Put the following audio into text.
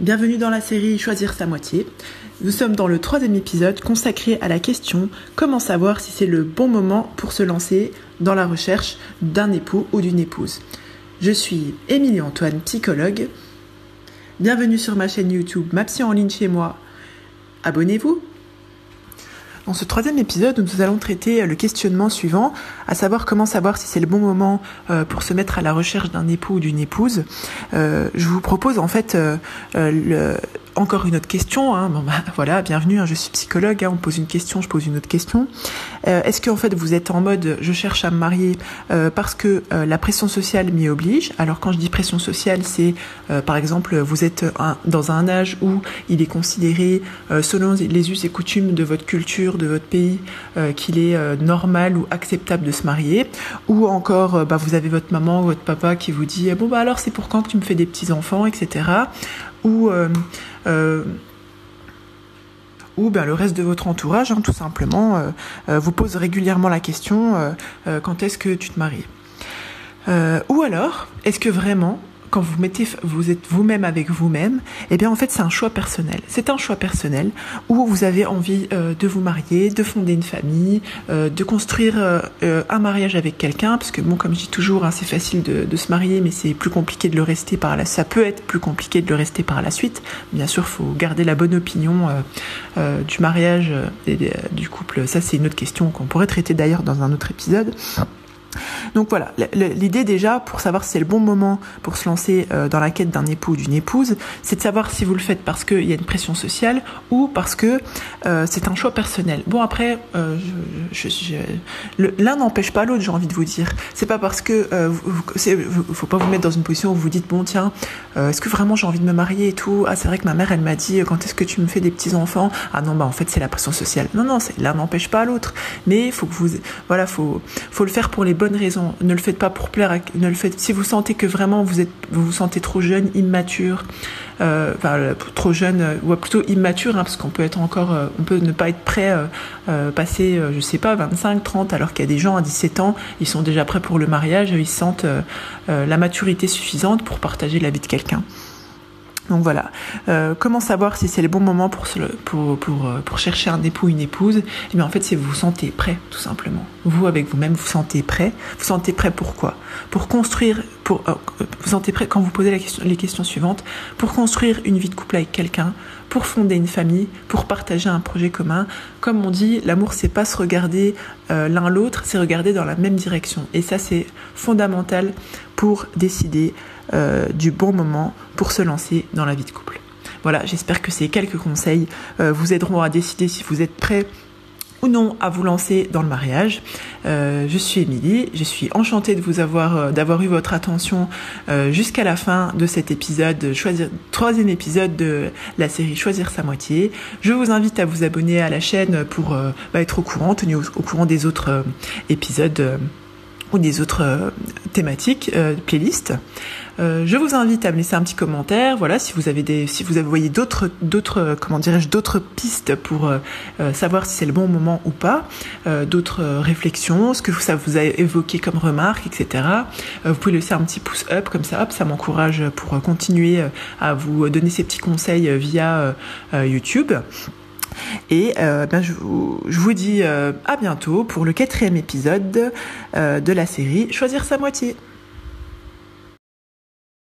Bienvenue dans la série Choisir sa moitié. Nous sommes dans le 3e épisode consacré à la question comment savoir si c'est le bon moment pour se lancer dans la recherche d'un époux ou d'une épouse. Je suis Émilie Antoine, psychologue. Bienvenue sur ma chaîne YouTube Ma Psy en ligne chez moi. Abonnez-vous. Dans ce 3e épisode, nous allons traiter le questionnement suivant, à savoir comment savoir si c'est le bon moment pour se mettre à la recherche d'un époux ou d'une épouse. Je vous propose en fait encore une autre question. Voilà, bienvenue, je suis psychologue, on pose une question, je pose une autre question. Est-ce que en fait vous êtes en mode je cherche à me marier parce que la pression sociale m'y oblige? Alors quand je dis pression sociale, c'est par exemple vous êtes dans un âge où il est considéré selon les us et coutumes de votre culture, de votre pays, qu'il est normal ou acceptable de se marier, ou encore vous avez votre maman ou votre papa qui vous dit alors c'est pour quand que tu me fais des petits enfants, etc. Ou le reste de votre entourage, tout simplement, vous pose régulièrement la question quand est-ce que tu te maries? Ou alors, est-ce que vraiment, quand vous êtes vous-même avec vous-même, en fait c'est un choix personnel. C'est un choix personnel où vous avez envie de vous marier, de fonder une famille, de construire un mariage avec quelqu'un, parce que comme je dis toujours, c'est facile de se marier, mais c'est plus compliqué de le rester par la. Ça peut être plus compliqué de le rester par la suite. Bien sûr, faut garder la bonne opinion du mariage et du couple. Ça, c'est une autre question qu'on pourrait traiter d'ailleurs dans un autre épisode. Donc voilà, l'idée déjà pour savoir si c'est le bon moment pour se lancer dans la quête d'un époux ou d'une épouse, c'est de savoir si vous le faites parce qu'il y a une pression sociale ou parce que c'est un choix personnel. Bon après, l'un n'empêche pas l'autre, j'ai envie de vous dire. C'est pas parce que faut pas vous mettre dans une position où vous dites est-ce que vraiment j'ai envie de me marier et tout. Ah c'est vrai que ma mère elle m'a dit quand est-ce que tu me fais des petits enfants. Ah non en fait c'est la pression sociale. Non l'un n'empêche pas l'autre. Mais faut le faire pour les bonnes raisons. Ne le faites pas pour plaire. Si vous sentez que vraiment vous vous sentez trop jeune, immature, trop jeune ou plutôt immature, parce qu'on peut être on peut ne pas être prêt passer 25, 30, alors qu'il y a des gens à 17 ans, ils sont déjà prêts pour le mariage, ils sentent la maturité suffisante pour partager la vie de quelqu'un. Donc voilà, comment savoir si c'est le bon moment pour chercher un époux ou une épouse? En fait, c'est vous vous sentez prêt, tout simplement. Vous, avec vous-même, vous sentez prêt. Vous sentez prêt pourquoi? Pour construire, vous sentez prêt quand vous posez les questions suivantes, pour construire une vie de couple avec quelqu'un, pour fonder une famille, pour partager un projet commun. Comme on dit, l'amour, c'est pas se regarder l'un l'autre, c'est regarder dans la même direction. Et ça, c'est fondamental pour décider du bon moment pour se lancer dans la vie de couple. Voilà, j'espère que ces quelques conseils vous aideront à décider si vous êtes prêt ou non à vous lancer dans le mariage. Je suis Émilie, je suis enchantée de d'avoir eu votre attention jusqu'à la fin de cet épisode, 3e épisode de la série Choisir sa moitié. Je vous invite à vous abonner à la chaîne pour être tenu au courant des autres épisodes ou des autres thématiques, playlists. Je vous invite à me laisser un petit commentaire. Voilà, si vous voyez d'autres pistes pour savoir si c'est le bon moment ou pas, d'autres réflexions, ce que ça vous a évoqué comme remarques, etc. Vous pouvez laisser un petit pouce up comme ça, ça m'encourage pour continuer à vous donner ces petits conseils via YouTube. Et je vous dis à bientôt pour le 4e épisode de la série Choisir sa moitié.